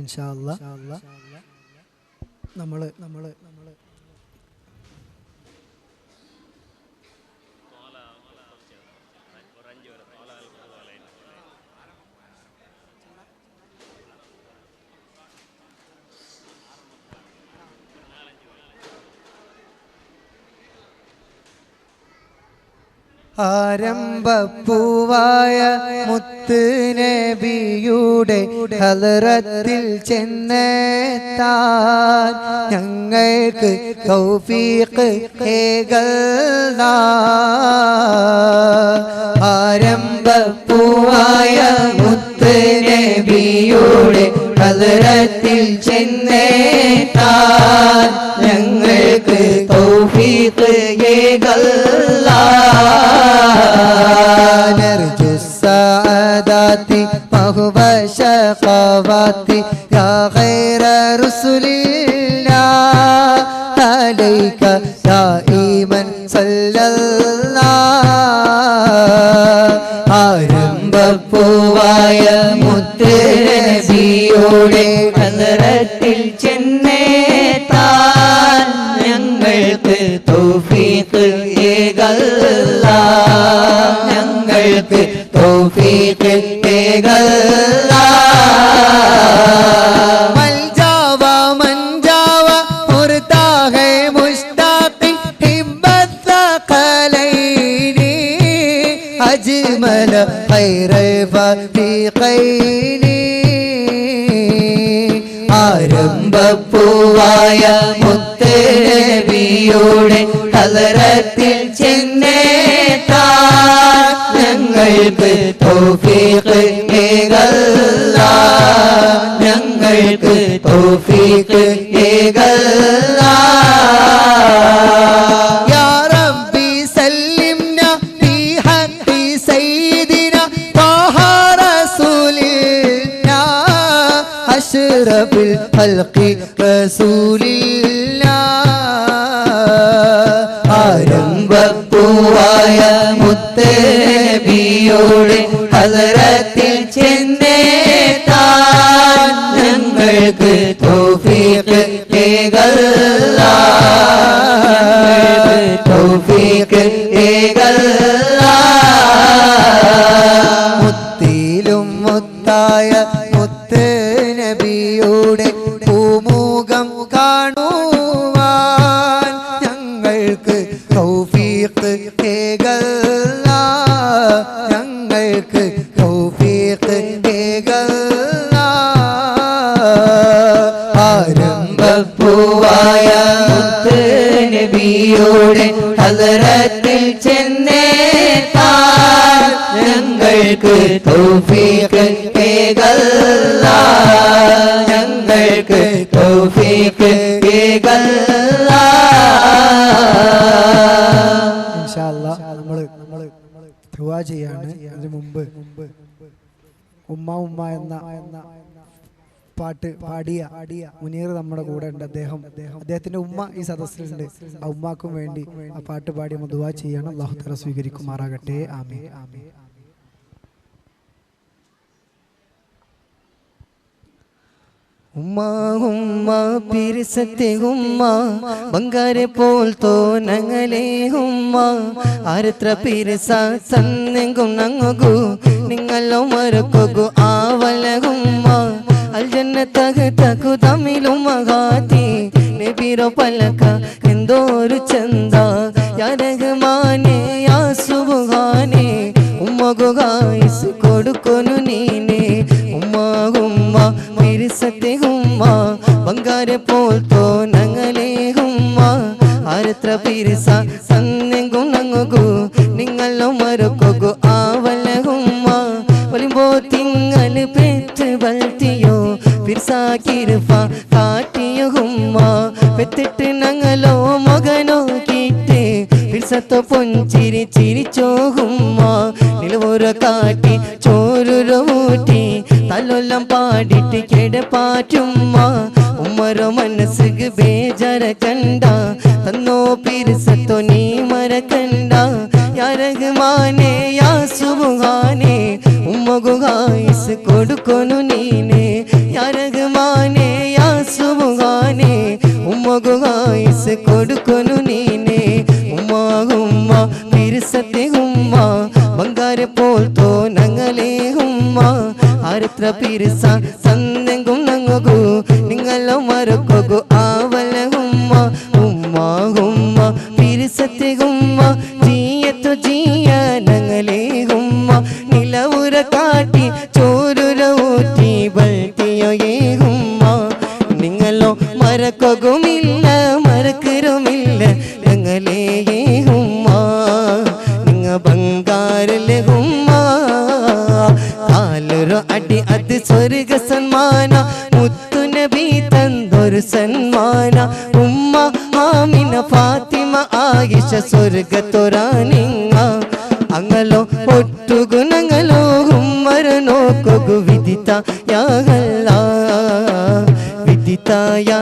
ഇൻഷാ അല്ലാഹ് നമ്മള് ആരംഭപ്പൂവായ മുത്ത് നബിയുടെ ഹളറത്തിൽ ചെന്നെത്താൻ ഞങ്ങൾക്ക് തൗഫീഖ് ഏകല്ലാ. ആരംഭപ്പൂവായ മുത്ത് നബിയുടെ ഹളറത്തിൽ ചെന്നെത്താൻ ഞങ്ങൾക്ക് തൗഫീഖ് ഏകല്ലാ. نرجو السعادات وهو الشقوات يا خير رسل الله عليك دائما صلى الله. ആരംഭപ്പൂവായ മുത്ത് നബിയുടെ ഹളറത്തിൽ ചെന്നെത്താൻ ഞങ്ങൾക്ക് തൗഫീഖ് ഏകല്ലാ. ഞങ്ങൾക്ക് തൗഫീഖ് ഏകല്ലാ. മൽജാവ മൻജാവ മുർതാ ഹൈ മുശ്താഖി ഹിബ്ബത് സഖലൈനി അജ്മല ഖൈറൽ ഫരീഖൈനി. ആരംഭപ്പൂവായ മുത്ത് നബിയുടെ ഹളറത്തിൽ ചെന്നെത്താൻ ഞങ്ങൾക്ക് തൗഫീഖ് ഏകല്ലാ. ഞങ്ങൾക്ക് തൗഫീഖ് ഏകല്ലാ. യാ റബ്ബി സല്ലിംനാ ഫീ ഹഖ്ഖി സയ്യിദിനാ ത്വാഹ റസൂലില്ലാ അഷ്റഫിൽ ഖൽഖി റസൂലില്ലാ. ആരംഭപ്പൂവായ മുത്ത് നബിയുടെ ഹളറത്തിൽ ചെന്നെത്താൻ ഞങ്ങൾക്ക് തൗഫീഖ് ഏകല്ലാ. തൗഫീഖ് ഏകല്ലാ. മുത്തിലും മുത്തായ മുത്ത് നബിയുടെ പൂമുഖം കാണുവാൻ ഞങ്ങൾക്ക് തൗഫീഖ് ഏകല്ലാ. ഞങ്ങൾക്ക് തൗഫീഖ് ഏകല്ലാ. ആരംഭപ്പൂവായ മുത്ത് നബിയുടെ ഹളറത്തിൽ ചെന്നെത്താൻ ഞങ്ങൾക്ക് തൗഫീഖ് ഏകല്ലാ. ഞങ്ങൾക്ക് തൗഫീഖ് ഏകല്ലാ. ഇൻഷാ അല്ലാഹ് നമ്മള് ദുആ ചെയ്യാണ്. അതിനു മുമ്പ് ഉമ്മ ഉമ്മ എന്ന പാട്ട് പാടിയ മുനീർ നമ്മുടെ കൂടെ ഉണ്ട്. അദ്ദേഹത്തിന്റെ ഉമ്മ ഈ സദസ്സിലുണ്ട്. ആ ഉമ്മാക്കും വേണ്ടി ആ പാട്ട് പാടി നമ്മൾ ദുആ ചെയ്യണം. അല്ലാഹു തആല സ്വീകരിക്കുമാറാകട്ടെ. ആമീൻ. ഉമ്മാ ഉമ്മ പിരിസത്തെ ഉമ്മ ബംഗാരെ പോൽ തോന്നങ്ങളെ ഉമ്മ ആരത്ര പിരിസ സന്നെങ്കും നങ്ങുകു നിങ്ങളോ മറക്കൊകു ആവല ഉമ്മ അൽജന്നതകു തമിലും മഹാതി നബിരോ പലക എന്തോരു ചന്ദ യാ റഹ്മാനെ യാ സുബ്ഹാനെ ഉമ്മഗു ഗായിസ് കൊടുക്കൊന്നു നീനെ. ഉമ്മാ ഉമ്മ പിരിസത്തെ ഉമ്മ ബംഗാരെ പോൽ തോന്നങ്ങളെ ഉമ്മ ആരത്ര പിരിസ സന്നെങ്കും നങ്ങുകു നിങ്ങളോ മറക്കൊകു ആവല ഉമ്മ വലിമ്പോ തിങ്ങൾ പെറ്റ് വളർത്തിയോ പിർസാക്കിരുഫ കാട്ടിയോ ഉമ്മ പെത്തിട്ട് ഞങ്ങളോ മകനോ കീട്ട് പിർസത്തോ പൊഞ്ചിരി ചിരിച്ചോ ഉമ്മ നിലവോര കാട്ടി ചോരുര ഊട്ടി തലൊല്ലം പാടിട്ട് കിടപ്പാറ്റുമ്മ ഉമ്മറോ മനസ്സുക്ക് ബേജാര കണ്ട തന്നോ പിരിസത്തോ നീ മറക്കണ്ട യാ റഹ്മാനേ യാ സുബ്ഹാനേ ഉമ്മകു ഹായിസ് കൊടുക്കൊന്നു നീനെ യാ റഹ്മാനേ യാ സുബ്ഹാനേ ഉമ്മകു ഹായിസ് കൊടുക്കൊന്നു നീനെ ഉമ്മ ഉമ്മ പിരിസത്തെ ഉമ്മ ബംഗാരെ പോൽ തോന്നങ്ങളെ ഉമ്മ ആരത്ര പിരിസ സന്നെങ്കും നങ്ങകു നിങ്ങളോ മറക്കൊകു ആവല ഉമ്മ ഉമ്മ ഉമ്മ പിരിസത്തെ ഉമ്മ ജീയത്തു ജീയ നങ്ങളെ ഉമ്മ നിലവുര കാട്ടി ചോരുര ഊറ്റി ബൾട്ടിയോ ഏ ഉമ്മ നിങ്ങളോ മറക്കൊകുമില്ല മറക്കരുമില്ല ഞങ്ങളെ ഉമ്മ നിങ്ങ ബംഗാരലെ ഉമ്മ കാലൊരു അടി അത് സ്വർഗ സന്മാന മുത്തു നബി തന്തൊരു സന്മാന ഉമ്മ ആമിന ഫാത്തിമ ആയിഷ സ്വർഗത്തൊരാനിങ്ങ അങ്ങലോ ഒട്ടുഗുണങ്ങളോ ഉമ്മര നോക്കൊകു വിദിത യാ അല്ലാ വിദിത യാ